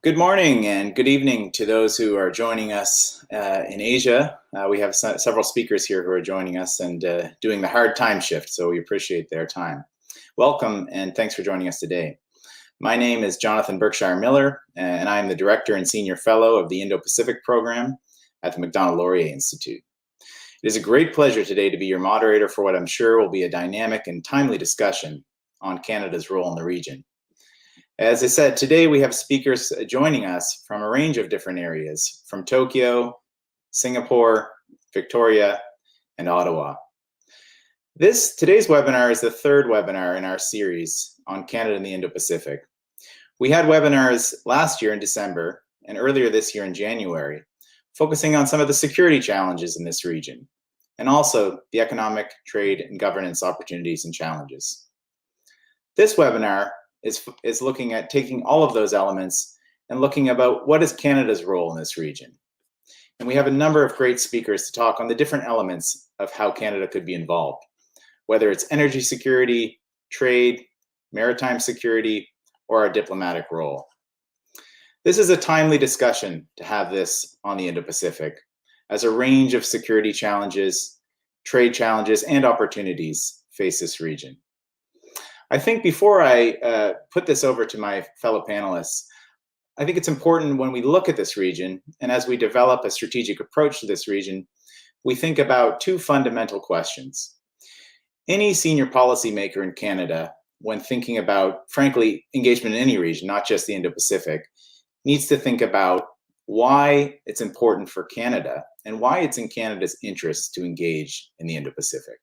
Good morning and good evening to those who are joining us in Asia. We have several speakers here who are joining us and doing the hard time shift, so we appreciate their time. Welcome and thanks for joining us today. My name is Jonathan Berkshire Miller, and I am the Director and Senior Fellow of the Indo-Pacific Program at the Macdonald-Laurier Institute. It is a great pleasure today to be your moderator for what I'm sure will be a dynamic and timely discussion on Canada's role in the region. As I said, today we have speakers joining us from a range of different areas, from Tokyo, Singapore, Victoria, and Ottawa. Today's webinar is the third webinar in our series on Canada and the Indo-Pacific. We had webinars last year in December and earlier this year in January, focusing on some of the security challenges in this region, and also the economic, trade, and governance opportunities and challenges. This webinar is looking at taking all of those elements and looking about what is Canada's role in this region. And we have a number of great speakers to talk on the different elements of how Canada could be involved, whether it's energy security, trade, maritime security, or our diplomatic role. This is a timely discussion to have this on the Indo-Pacific, as a range of security challenges, trade challenges, and opportunities face this region. I think before I put this over to my fellow panelists, I think it's important when we look at this region and as we develop a strategic approach to this region, we think about two fundamental questions. Any senior policymaker in Canada, when thinking about, frankly, engagement in any region, not just the Indo-Pacific, needs to think about why it's important for Canada and why it's in Canada's interest to engage in the Indo-Pacific.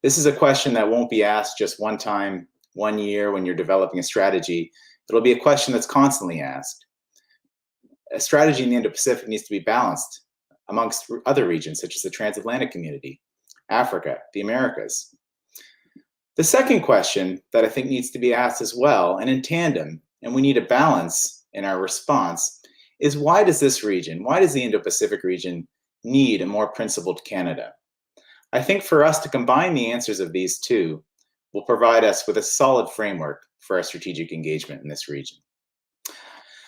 This is a question that won't be asked just one time, 1 year when you're developing a strategy. It'll be a question that's constantly asked. A strategy in the Indo-Pacific needs to be balanced amongst other regions, such as the transatlantic community, Africa, the Americas. The second question that I think needs to be asked as well, and in tandem, and we need a balance in our response, is why does this region, why does the Indo-Pacific region need a more principled Canada? I think for us to combine the answers of these two will provide us with a solid framework for our strategic engagement in this region.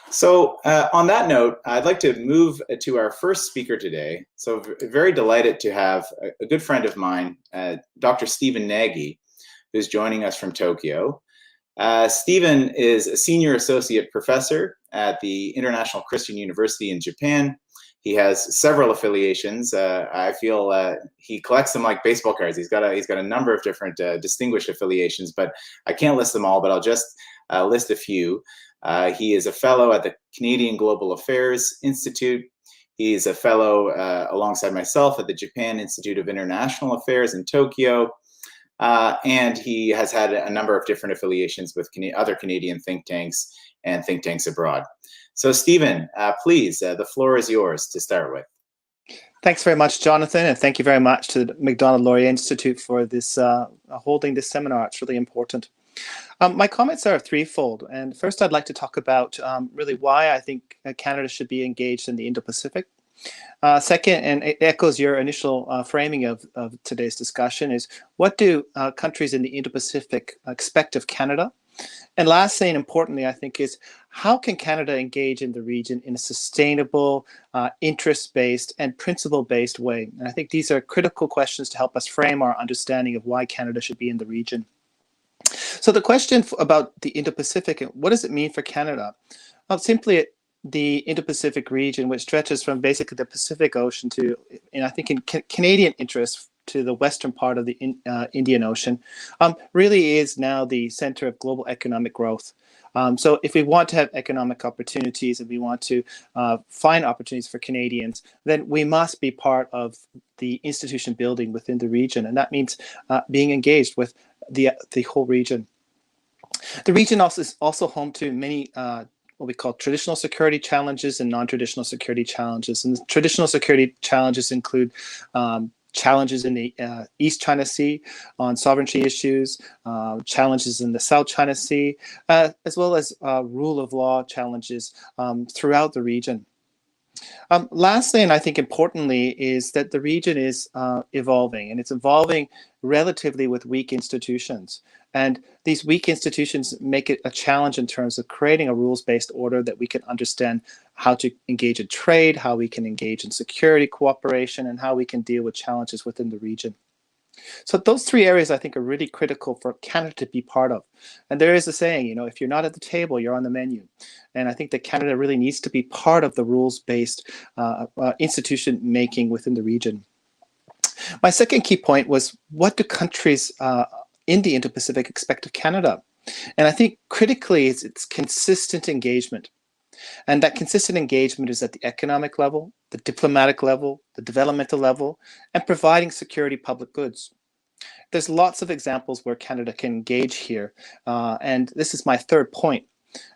So on that note, I'd like to move to our first speaker today. So very delighted to have a good friend of mine, Dr. Steven Nagy, who's joining us from Tokyo. Steven is a senior associate professor at the International Christian University in Japan. He has several affiliations. I feel he collects them like baseball cards. He's got a number of different distinguished affiliations, but I can't list them all, but I'll just list a few. He is a fellow at the Canadian Global Affairs Institute. He's a fellow alongside myself at the Japan Institute of International Affairs in Tokyo. And he has had a number of different affiliations with other Canadian think tanks and think tanks abroad. So Steven, please, the floor is yours to start with. Thanks very much, Jonathan, and thank you very much to the Macdonald-Laurier Institute for this holding this seminar. It's really important. My comments are threefold, and first I'd like to talk about really why I think Canada should be engaged in the Indo-Pacific. Second, and it echoes your initial framing of today's discussion, is what do countries in the Indo-Pacific expect of Canada? And lastly, and importantly, I think, is how can Canada engage in the region in a sustainable, interest-based, and principle-based way? And I think these are critical questions to help us frame our understanding of why Canada should be in the region. So the question about the Indo-Pacific, what does it mean for Canada? Well, simply, the Indo-Pacific region, which stretches from basically the Pacific Ocean to, and I think in Canadian interests, to the western part of the Indian Ocean, really is now the center of global economic growth. So if we want to have economic opportunities and we want to find opportunities for Canadians, then we must be part of the institution building within the region. And that means being engaged with the whole region. The region is also home to many what we call traditional security challenges and non-traditional security challenges. And the traditional security challenges include challenges in the East China Sea on sovereignty issues, challenges in the South China Sea, as well as rule of law challenges throughout the region. Lastly, and I think importantly, is that the region is evolving, and it's evolving relatively with weak institutions. And these weak institutions make it a challenge in terms of creating a rules-based order that we can understand how to engage in trade, how we can engage in security cooperation, and how we can deal with challenges within the region. So those three areas I think are really critical for Canada to be part of. And there is a saying, if you're not at the table, you're on the menu. And I think that Canada really needs to be part of the rules-based institution making within the region. My second key point was, what do countries in the Indo-Pacific expect of Canada? And I think critically it's consistent engagement. And that consistent engagement is at the economic level, the diplomatic level, the developmental level, and providing security public goods. There's lots of examples where Canada can engage here. And this is my third point.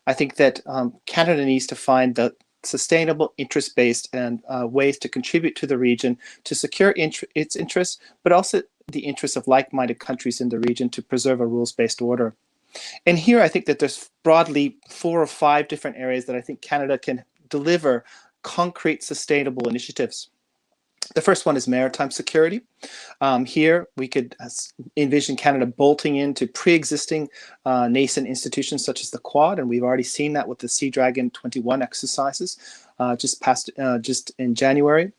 I think that Canada needs to find the sustainable, interest-based and ways to contribute to the region to secure its interests, but also the interests of like-minded countries in the region to preserve a rules-based order. And here I think that there's broadly 4 or 5 different areas that I think Canada can deliver concrete, sustainable initiatives. The first one is maritime security. Here we could envision Canada bolting into pre-existing nascent institutions such as the Quad, and we've already seen that with the Sea Dragon 21 exercises just in January.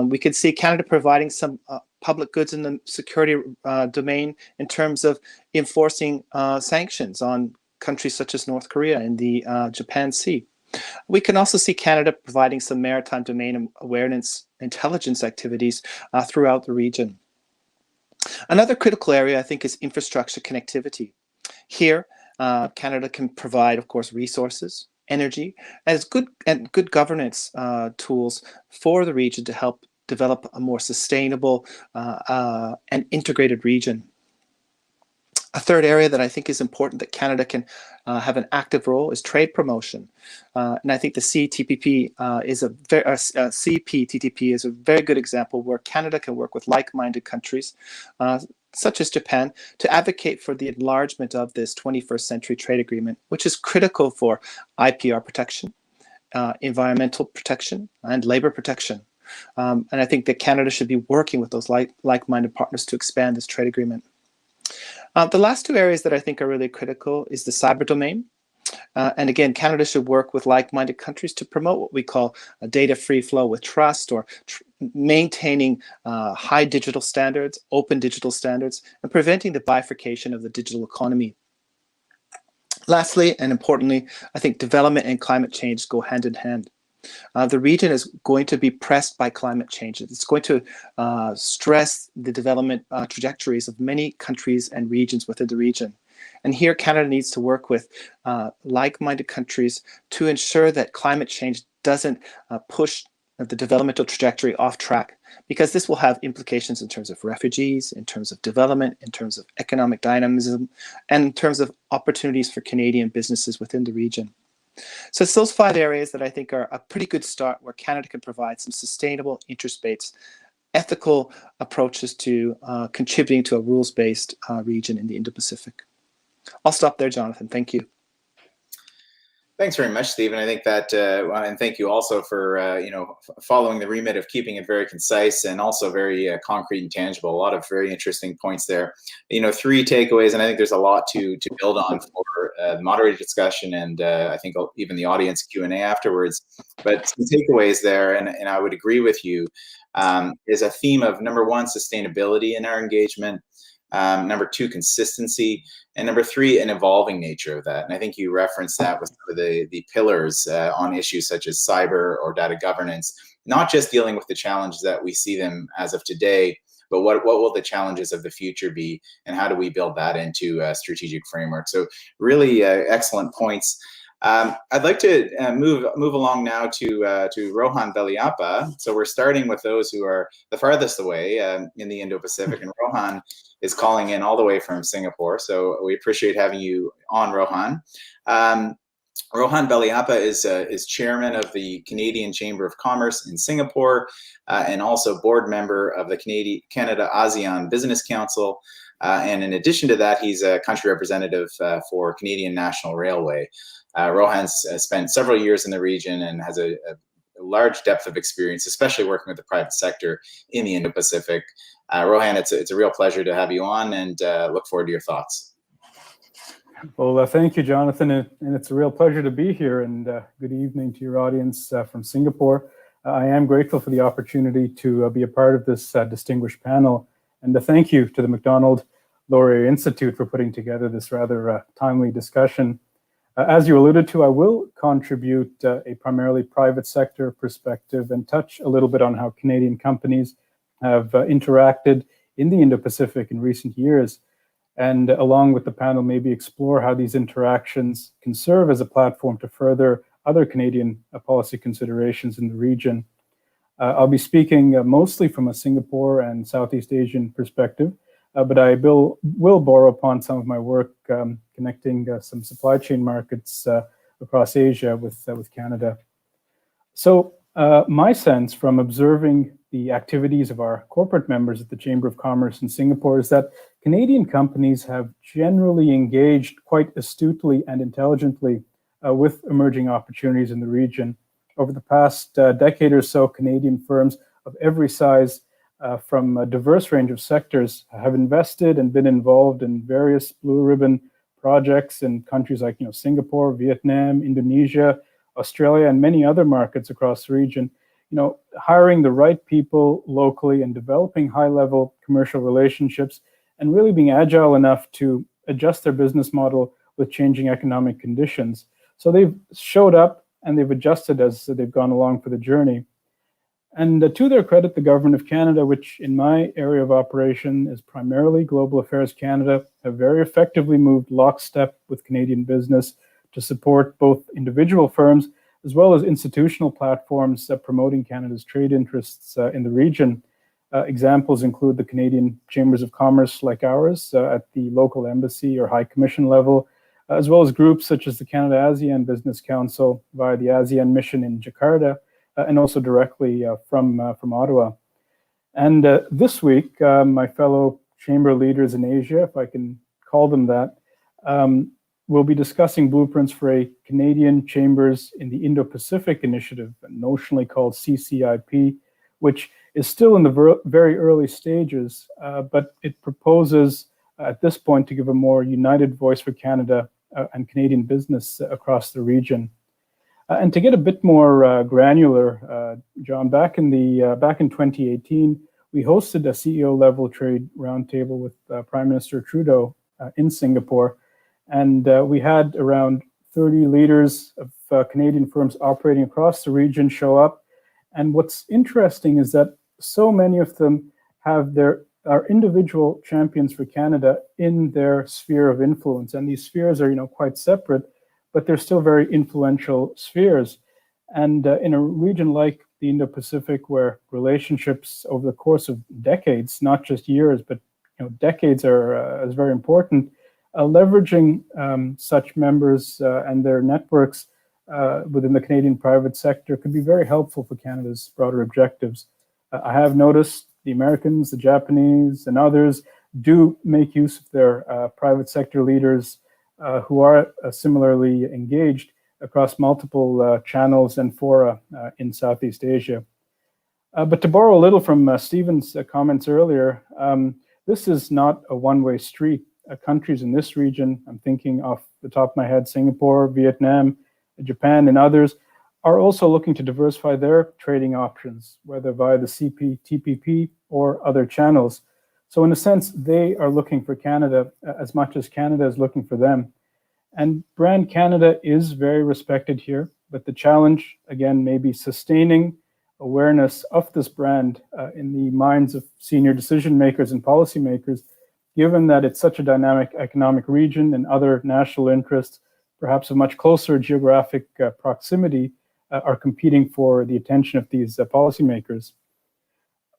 We could see Canada providing some public goods in the security domain in terms of enforcing sanctions on countries such as North Korea in the Japan Sea. We can also see Canada providing some maritime domain awareness intelligence activities throughout the region. Another critical area, I think, is infrastructure connectivity. Here, Canada can provide, of course, resources, energy, as good governance tools for the region to help develop a more sustainable and integrated region. A third area that I think is important that Canada can have an active role is trade promotion. And I think the CPTPP is a very good example where Canada can work with like-minded countries, such as Japan, to advocate for the enlargement of this 21st century trade agreement, which is critical for IPR protection, environmental protection, and labor protection. And I think that Canada should be working with those like-minded partners to expand this trade agreement. The last 2 areas that I think are really critical is the cyber domain. And again, Canada should work with like-minded countries to promote what we call a data free flow with trust, or maintaining high digital standards, open digital standards, and preventing the bifurcation of the digital economy. Lastly, and importantly, I think development and climate change go hand in hand. The region is going to be pressed by climate change. It's going to stress the development trajectories of many countries and regions within the region. And here Canada needs to work with like-minded countries to ensure that climate change doesn't push the developmental trajectory off track, because this will have implications in terms of refugees, in terms of development, in terms of economic dynamism, and in terms of opportunities for Canadian businesses within the region. So it's those 5 areas that I think are a pretty good start where Canada can provide some sustainable, interest-based, ethical approaches to contributing to a rules-based region in the Indo-Pacific. I'll stop there, Jonathan. Thank you. Thanks very much, Steven. I think that, and thank you also for following the remit of keeping it very concise and also very concrete and tangible. A lot of very interesting points there. 3 takeaways, and I think there's a lot to build on for moderated discussion and I think even the audience Q&A afterwards. But some takeaways there, and I would agree with you, is a theme of number 1, sustainability in our engagement. Number 2, consistency, and number 3, an evolving nature of that. And I think you referenced that with some of the pillars on issues such as cyber or data governance, not just dealing with the challenges that we see them as of today, but what will the challenges of the future be, and how do we build that into a strategic framework? So really excellent points. I'd like to move along now to Rohan Beliapa. So we're starting with those who are the farthest away in the Indo-Pacific, and Rohan is calling in all the way from Singapore. So we appreciate having you on, Rohan. Rohan Beliapa is chairman of the Canadian Chamber of Commerce in Singapore, and also board member of the Canada ASEAN Business Council. And in addition to that, he's a country representative for Canadian National Railway. Rohan's spent several years in the region and has a large depth of experience, especially working with the private sector in the Indo-Pacific. Rohan, it's a real pleasure to have you on, and look forward to your thoughts. Well, thank you, Jonathan, and it's a real pleasure to be here, and good evening to your audience from Singapore. I am grateful for the opportunity to be a part of this distinguished panel, and thank you to the Macdonald-Laurier Institute for putting together this rather timely discussion. As you alluded to, I will contribute a primarily private sector perspective and touch a little bit on how Canadian companies have interacted in the Indo-Pacific in recent years, and along with the panel, maybe explore how these interactions can serve as a platform to further other Canadian policy considerations in the region. I'll be speaking mostly from a Singapore and Southeast Asian perspective, but I will borrow upon some of my work connecting some supply chain markets across Asia with Canada. So my sense from observing the activities of our corporate members at the Chamber of Commerce in Singapore is that Canadian companies have generally engaged quite astutely and intelligently with emerging opportunities in the region. Over the past decade or so, Canadian firms of every size from a diverse range of sectors have invested and been involved in various blue ribbon projects in countries like Singapore, Vietnam, Indonesia, Australia, and many other markets across the region. Hiring the right people locally and developing high-level commercial relationships and really being agile enough to adjust their business model with changing economic conditions. So they've showed up and they've adjusted as they've gone along for the journey. And to their credit, the Government of Canada, which in my area of operation is primarily Global Affairs Canada, have very effectively moved lockstep with Canadian business to support both individual firms as well as institutional platforms promoting Canada's trade interests in the region. Examples include the Canadian Chambers of Commerce like ours at the local embassy or high commission level, as well as groups such as the Canada-ASEAN Business Council via the ASEAN mission in Jakarta, and also directly from Ottawa. And this week, my fellow chamber leaders in Asia, if I can call them that, we'll be discussing blueprints for a Canadian Chambers in the Indo-Pacific initiative, notionally called CCIP, which is still in the very early stages, but it proposes at this point to give a more united voice for Canada and Canadian business across the region. And to get a bit more granular, John, back in 2018, we hosted a CEO-level trade roundtable with Prime Minister Trudeau in Singapore. And we had around 30 leaders of Canadian firms operating across the region show up. And what's interesting is that so many of them are individual champions for Canada in their sphere of influence. And these spheres are, quite separate, but they're still very influential spheres. And in a region like the Indo-Pacific, where relationships over the course of decades, not just years, but decades is very important, leveraging such members and their networks within the Canadian private sector could be very helpful for Canada's broader objectives. I have noticed the Americans, the Japanese, and others do make use of their private sector leaders who are similarly engaged across multiple channels and fora in Southeast Asia. But to borrow a little from Steven's comments earlier, this is not a one-way street. Countries in this region, I'm thinking off the top of my head, Singapore, Vietnam, Japan, and others, are also looking to diversify their trading options, whether via the CPTPP or other channels. So in a sense, they are looking for Canada as much as Canada is looking for them. And brand Canada is very respected here, but the challenge, again, may be sustaining awareness of this brand in the minds of senior decision makers and policymakers, given that it's such a dynamic economic region and other national interests, perhaps of much closer geographic proximity, are competing for the attention of these policymakers.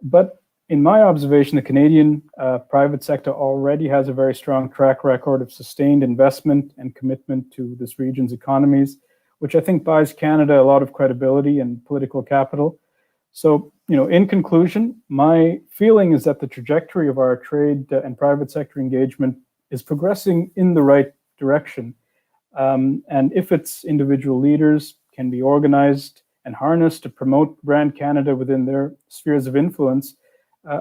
But in my observation, the Canadian private sector already has a very strong track record of sustained investment and commitment to this region's economies, which I think buys Canada a lot of credibility and political capital. So, in conclusion, my feeling is that the trajectory of our trade and private sector engagement is progressing in the right direction. And if its individual leaders can be organized and harnessed to promote brand Canada within their spheres of influence,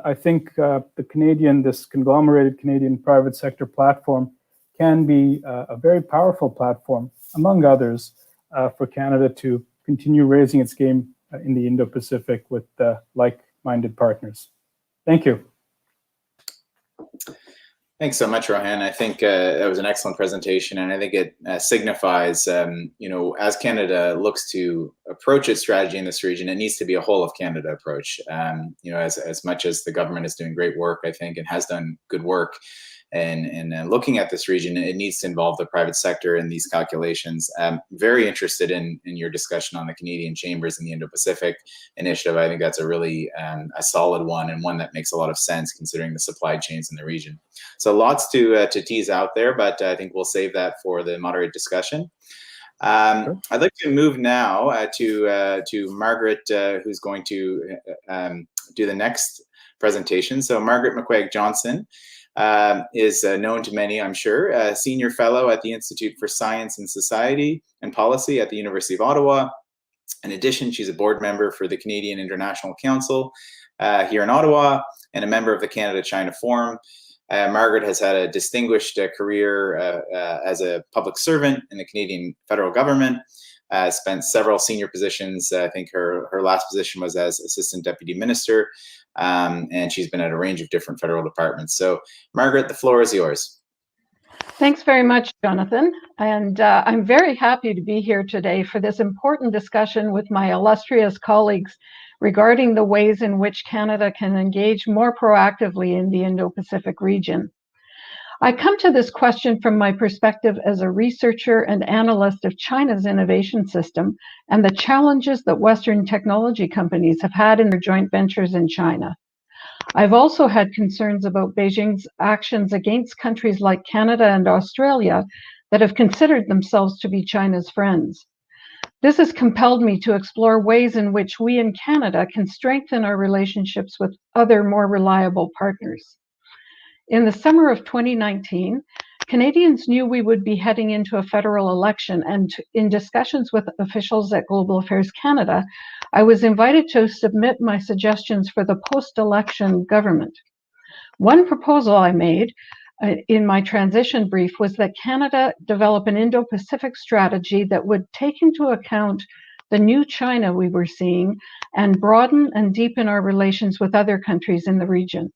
I think this conglomerated Canadian private sector platform can be a very powerful platform, among others, for Canada to continue raising its game in the Indo-Pacific with like-minded partners. Thank you. Thanks so much, Rohan. I think that was an excellent presentation, and I think it signifies, as Canada looks to approach its strategy in this region, it needs to be a whole of Canada approach. As much as the government is doing great work, I think, and has done good work, and looking at this region, it needs to involve the private sector in these calculations. Very interested in your discussion on the Canadian chambers and the Indo-Pacific initiative. I think that's a really a solid one, and one that makes a lot of sense considering the supply chains in the region. So lots to tease out there, but I think we'll save that for the moderate discussion. Sure. I'd like to move now to Margaret, who's going to do the next presentation. So Margaret Mcquaig Johnson is known to many, I'm sure, a senior fellow at the Institute for Science and Society and Policy at the University of Ottawa. In addition, she's a board member for the Canadian International Council here in Ottawa and a member of the Canada-China Forum. Margaret has had a distinguished career as a public servant in the Canadian federal government, spent several senior positions. I think her last position was as Assistant Deputy Minister, and she's been at a range of different federal departments. So, Margaret, the floor is yours. Thanks very much, Jonathan. And I'm very happy to be here today for this important discussion with my illustrious colleagues regarding the ways in which Canada can engage more proactively in the Indo-Pacific region. I come to this question from my perspective as a researcher and analyst of China's innovation system and the challenges that Western technology companies have had in their joint ventures in China. I've also had concerns about Beijing's actions against countries like Canada and Australia that have considered themselves to be China's friends. This has compelled me to explore ways in which we in Canada can strengthen our relationships with other more reliable partners. In the summer of 2019, Canadians knew we would be heading into a federal election, and in discussions with officials at Global Affairs Canada, I was invited to submit my suggestions for the post-election government. One proposal I made in my transition brief was that Canada develop an Indo-Pacific strategy that would take into account the new China we were seeing and broaden and deepen our relations with other countries in the region.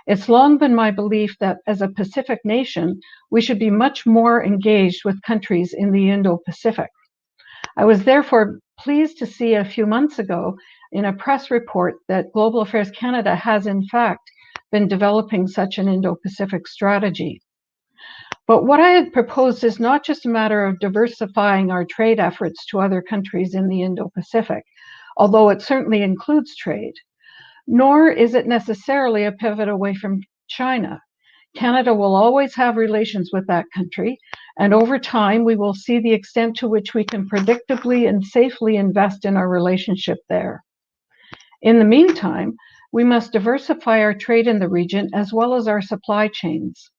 It's long been my belief that as a Pacific nation, we should be much more engaged with countries in the Indo-Pacific. I was therefore pleased to see a few months ago in a press report that Global Affairs Canada has in fact been developing such an Indo-Pacific strategy. But what I had proposed is not just a matter of diversifying our trade efforts to other countries in the Indo-Pacific, although it certainly includes trade, nor is it necessarily a pivot away from China. Canada will always have relations with that country, and over time we will see the extent to which we can predictably and safely invest in our relationship there. In the meantime, we must diversify our trade in the region as well as our supply chains.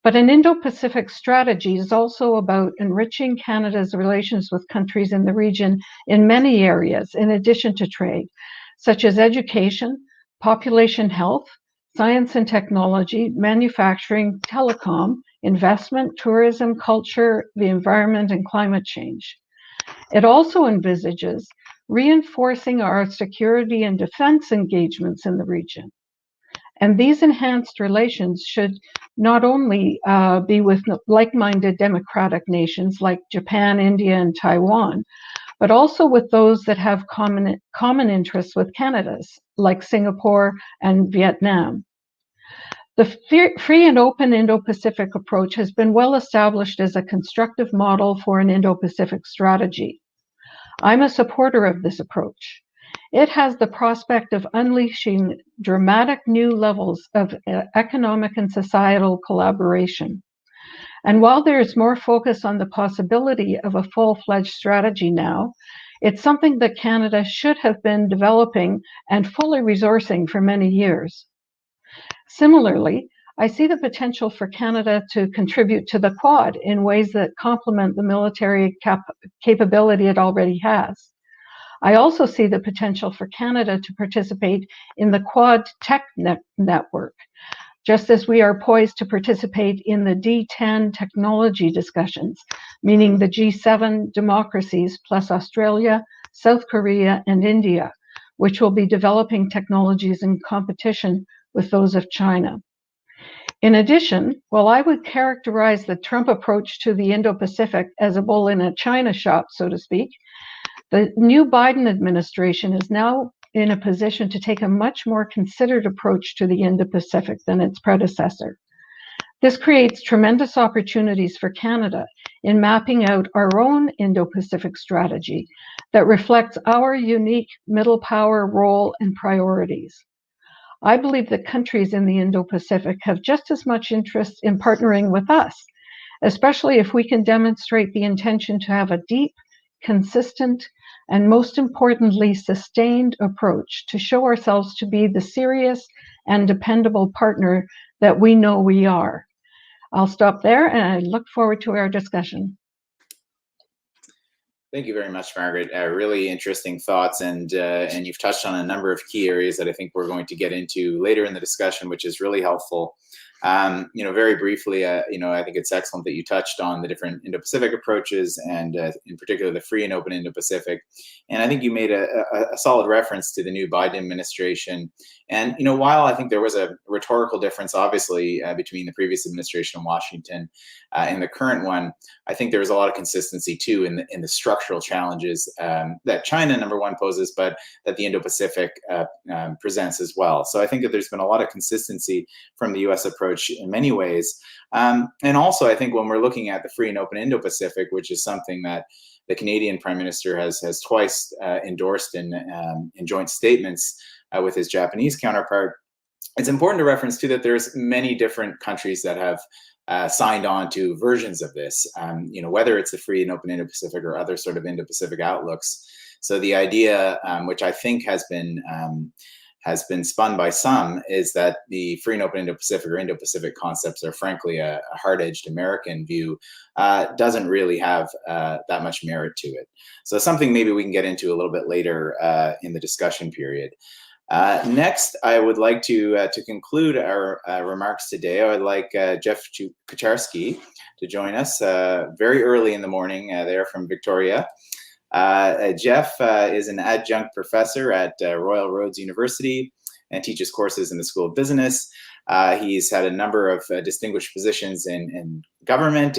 But an Indo-Pacific strategy is also about enriching Canada's relations with countries in the region in many areas, in addition to trade, such as education, population health, science and technology, manufacturing, telecom, investment, tourism, culture, the environment, and climate change. It also envisages reinforcing our security and defense engagements in the region. And these enhanced relations should not only be with like-minded democratic nations like Japan, India, and Taiwan, but also with those that have common interests with Canada's, like Singapore and Vietnam. The free and open Indo-Pacific approach has been well established as a constructive model for an Indo-Pacific strategy. I'm a supporter of this approach. It has the prospect of unleashing dramatic new levels of economic and societal collaboration. And while there is more focus on the possibility of a full-fledged strategy now, it's something that Canada should have been developing and fully resourcing for many years. Similarly, I see the potential for Canada to contribute to the Quad in ways that complement the military capability it already has. I also see the potential for Canada to participate in the Quad Tech Network, just as we are poised to participate in the D10 technology discussions, meaning the G7 democracies plus Australia, South Korea, and India, which will be developing technologies in competition with those of China. In addition, while I would characterize the Trump approach to the Indo-Pacific as a bull in a china shop, so to speak, the new Biden administration is now in a position to take a much more considered approach to the Indo-Pacific than its predecessor. This creates tremendous opportunities for Canada in mapping out our own Indo-Pacific strategy that reflects our unique middle power role and priorities. I believe that countries in the Indo-Pacific have just as much interest in partnering with us, especially if we can demonstrate the intention to have a deep, consistent, and most importantly, sustained approach to show ourselves to be the serious and dependable partner that we know we are. I'll stop there and I look forward to our discussion. Thank you very much, Margaret. Really interesting thoughts, and you've touched on a number of key areas that I think we're going to get into later in the discussion, which is really helpful. Very briefly, I think it's excellent that you touched on the different Indo-Pacific approaches, and in particular the free and open Indo-Pacific. And I think you made a solid reference to the new Biden administration. And while I think there was a rhetorical difference, obviously, between the previous administration in Washington and the current one, I think there was a lot of consistency too in the structural challenges that China, number one, poses, but that the Indo-Pacific presents as well. So I think that there's been a lot of consistency from the U.S. approach in many ways. And also, I think when we're looking at the free and open Indo-Pacific, which is something that the Canadian Prime Minister has twice endorsed in joint statements with his Japanese counterpart, it's important to reference too that there's many different countries that have signed on to versions of this, whether it's the free and open Indo-Pacific or other sort of Indo-Pacific outlooks. So the idea, which I think has been spun by some, is that the free and open Indo-Pacific or Indo-Pacific concepts are frankly a hard-edged American view, doesn't really have that much merit to it. So something maybe we can get into a little bit later in the discussion period. Next, I would like to conclude our remarks today. I would like Jeff Kucharski to join us very early in the morning there from Victoria. Jeff is an adjunct professor at Royal Roads University and teaches courses in the School of Business. He's had a number of distinguished positions in government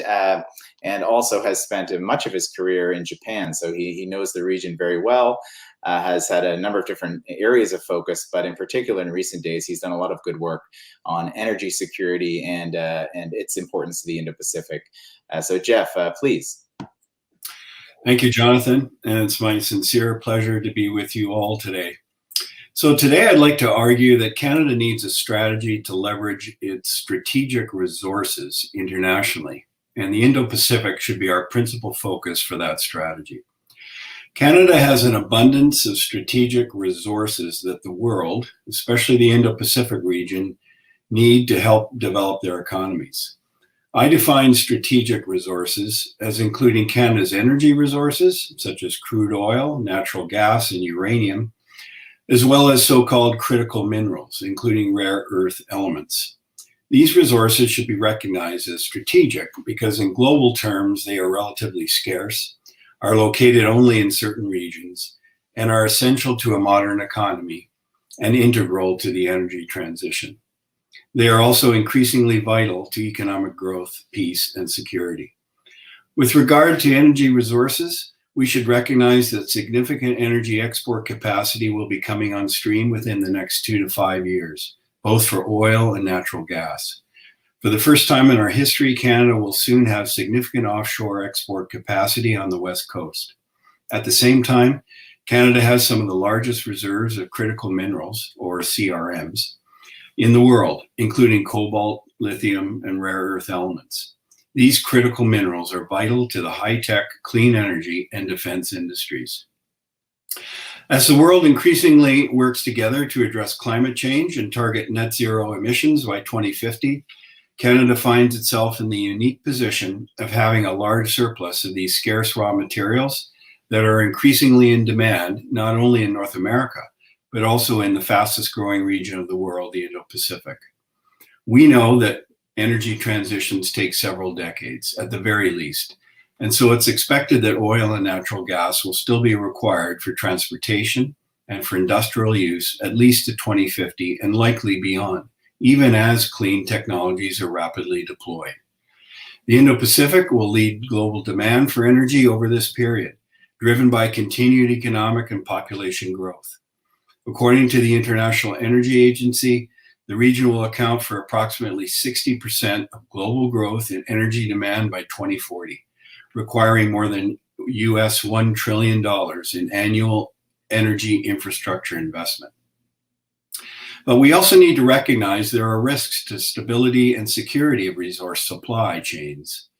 and also has spent much of his career in Japan. So he knows the region very well, has had a number of different areas of focus, but in particular in recent days, he's done a lot of good work on energy security and its importance to the Indo-Pacific. So Jeff, please. Thank you, Jonathan, and it's my sincere pleasure to be with you all today. So today I'd like to argue that Canada needs a strategy to leverage its strategic resources internationally, and the Indo-Pacific should be our principal focus for that strategy. Canada has an abundance of strategic resources that the world, especially the Indo-Pacific region, need to help develop their economies. I define strategic resources as including Canada's energy resources, such as crude oil, natural gas, and uranium, as well as so-called critical minerals, including rare earth elements. These resources should be recognized as strategic because in global terms, they are relatively scarce, are located only in certain regions, and are essential to a modern economy and integral to the energy transition. They are also increasingly vital to economic growth, peace, and security. With regard to energy resources, we should recognize that significant energy export capacity will be coming on stream within the next 2 to 5 years, both for oil and natural gas. For the first time in our history, Canada will soon have significant offshore export capacity on the West Coast. At the same time, Canada has some of the largest reserves of critical minerals, or CRMs, in the world, including cobalt, lithium, and rare earth elements. These critical minerals are vital to the high-tech, clean energy, and defense industries. As the world increasingly works together to address climate change and target net zero emissions by 2050, Canada finds itself in the unique position of having a large surplus of these scarce raw materials that are increasingly in demand, not only in North America, but also in the fastest growing region of the world, the Indo-Pacific. We know that energy transitions take several decades at the very least. And so it's expected that oil and natural gas will still be required for transportation and for industrial use at least to 2050 and likely beyond, even as clean technologies are rapidly deployed. The Indo-Pacific will lead global demand for energy over this period, driven by continued economic and population growth. According to the International Energy Agency, the region will account for approximately 60% of global growth in energy demand by 2040, requiring more than US $1 trillion in annual energy infrastructure investment. But we also need to recognize there are risks to stability and security of resource supply chains.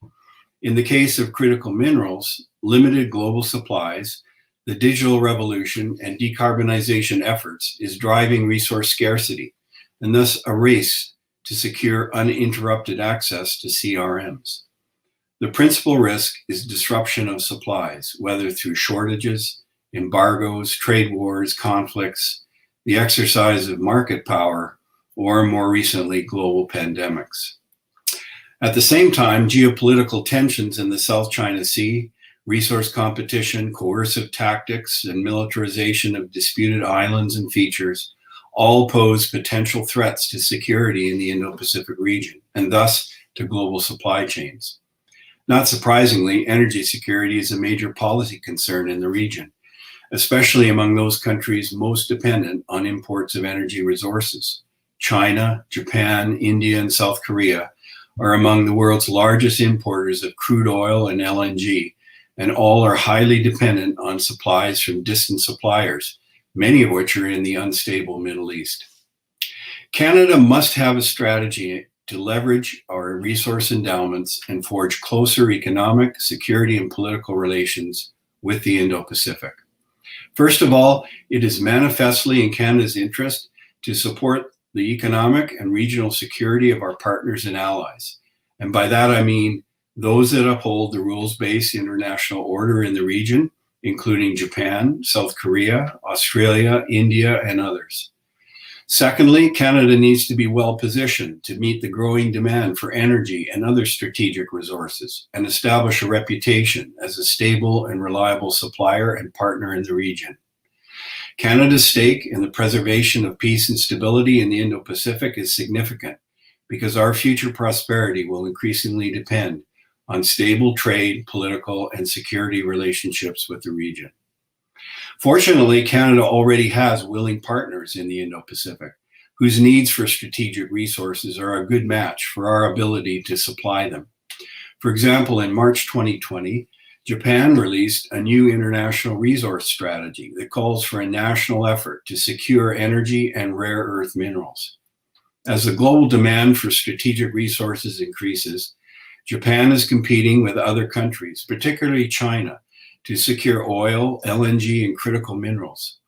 In the case of critical minerals, limited global supplies, the digital revolution, and decarbonization efforts is driving resource scarcity, and thus a race to secure uninterrupted access to CRMs. The principal risk is disruption of supplies, whether through shortages, embargoes, trade wars, conflicts, the exercise of market power, or more recently, global pandemics. At the same time, geopolitical tensions in the South China Sea, resource competition, coercive tactics, and militarization of disputed islands and features all pose potential threats to security in the Indo-Pacific region, and thus to global supply chains. Not surprisingly, energy security is a major policy concern in the region, especially among those countries most dependent on imports of energy resources. China, Japan, India, and South Korea are among the world's largest importers of crude oil and LNG, and all are highly dependent on supplies from distant suppliers, many of which are in the unstable Middle East. Canada must have a strategy to leverage our resource endowments and forge closer economic, security, and political relations with the Indo-Pacific. First of all, it is manifestly in Canada's interest to support the economic and regional security of our partners and allies. And by that I mean those that uphold the rules-based international order in the region, including Japan, South Korea, Australia, India, and others. Secondly, Canada needs to be well positioned to meet the growing demand for energy and other strategic resources and establish a reputation as a stable and reliable supplier and partner in the region. Canada's stake in the preservation of peace and stability in the Indo-Pacific is significant because our future prosperity will increasingly depend on stable trade, political, and security relationships with the region. Fortunately, Canada already has willing partners in the Indo-Pacific whose needs for strategic resources are a good match for our ability to supply them. For example, in March 2020, Japan released a new international resource strategy that calls for a national effort to secure energy and rare earth minerals. As the global demand for strategic resources increases, Japan is competing with other countries, particularly China, to secure oil, LNG, and critical minerals.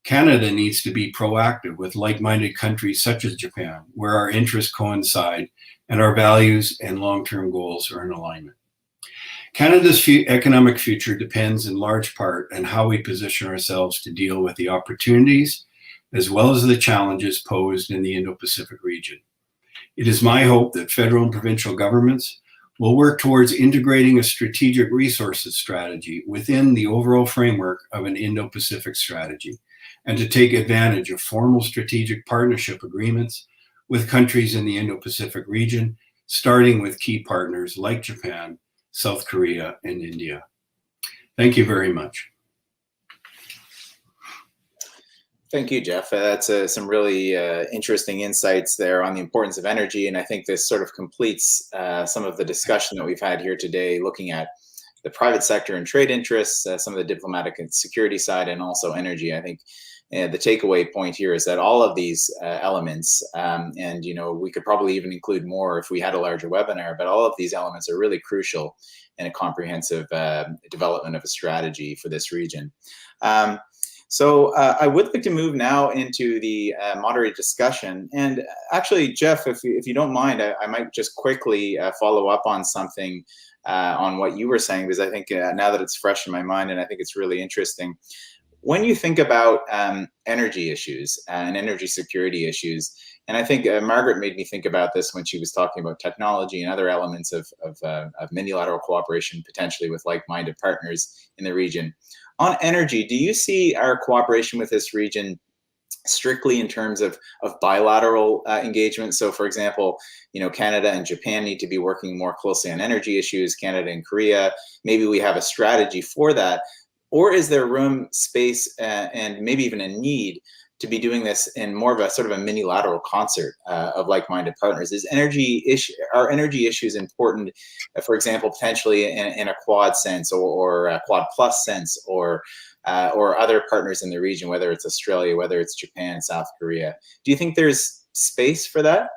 Canada needs to be proactive with like-minded countries such as Japan, where our interests coincide and our values and long-term goals are in alignment. Canada's economic future depends in large part on how we position ourselves to deal with the opportunities as well as the challenges posed in the Indo-Pacific region. It is my hope that federal and provincial governments will work towards integrating a strategic resources strategy within the overall framework of an Indo-Pacific strategy, and to take advantage of formal strategic partnership agreements with countries in the Indo-Pacific region, starting with key partners like Japan, South Korea, and India. Thank you very much. Thank you, Jeff. That's some really interesting insights there on the importance of energy. And I think this sort of completes some of the discussion that we've had here today, looking at the private sector and trade interests, some of the diplomatic and security side, and also energy. I think the takeaway point here is that all of these elements, and we could probably even include more if we had a larger webinar, but all of these elements are really crucial in a comprehensive development of a strategy for this region. So I would like to move now into the moderated discussion. And actually, Jeff, if you don't mind, I might just quickly follow up on something on what you were saying, because I think now that it's fresh in my mind, and I think it's really interesting. When you think about energy issues and energy security issues, and I think Margaret made me think about this when she was talking about technology and other elements of multilateral cooperation, potentially with like-minded partners in the region. On energy, do you see our cooperation with this region strictly in terms of bilateral engagement? So, for example, Canada and Japan need to be working more closely on energy issues, Canada and Korea, maybe we have a strategy for that. Or is there room, space, and maybe even a need to be doing this in more of a sort of a mini-lateral concert of like-minded partners? Are energy issues important, for example, potentially in a Quad sense or a Quad Plus sense, or other partners in the region, whether it's Australia, whether it's Japan, South Korea? Do you think there's space for that?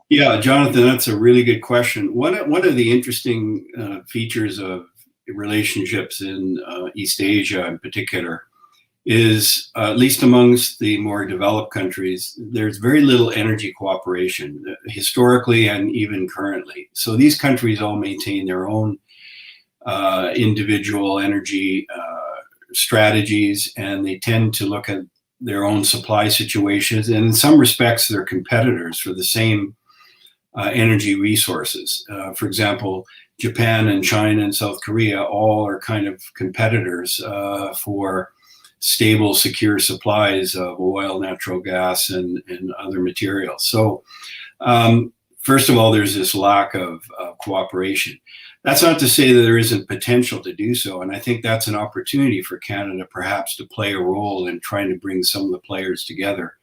Yeah, Jonathan, that's a really good question. One of the interesting features of relationships in East Asia in particular is, at least amongst the more developed countries, there's very little energy cooperation historically and even currently. So these countries all maintain their own individual energy strategies, and they tend to look at their own supply situations. And in some respects, they're competitors for the same energy resources. For example, Japan and China and South Korea all are kind of competitors for stable, secure supplies of oil, natural gas, and other materials. So first of all, there's this lack of cooperation. That's not to say that there isn't potential to do so. And I think that's an opportunity for Canada perhaps to play a role in trying to bring some of the players together.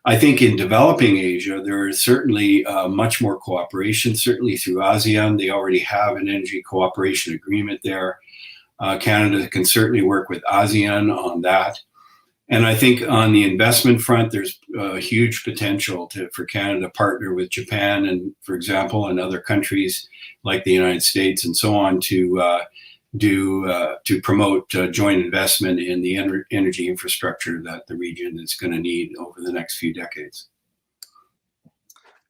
I think in developing Asia, there is certainly much more cooperation, certainly through ASEAN. They already have an energy cooperation agreement there. Canada can certainly work with ASEAN on that. And I think on the investment front, there's huge potential for Canada to partner with Japan and, for example, and other countries like the United States and so on to promote joint investment in the energy infrastructure that the region is going to need over the next few decades.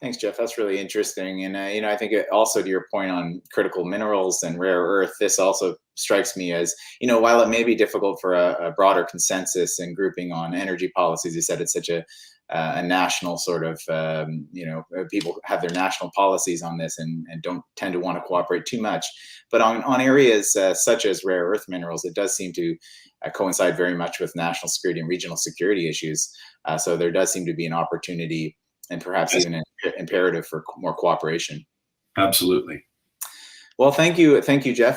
Thanks, Jeff. That's really interesting. And, I think also to your point on critical minerals and rare earth, this also strikes me as, while it may be difficult for a broader consensus and grouping on energy policies, you said it's such a national sort of, people have their national policies on this and don't tend to want to cooperate too much. But on areas such as rare earth minerals, it does seem to coincide very much with national security and regional security issues. So there does seem to be an opportunity and perhaps even an imperative for more cooperation. Absolutely. Well, thank you, Jeff.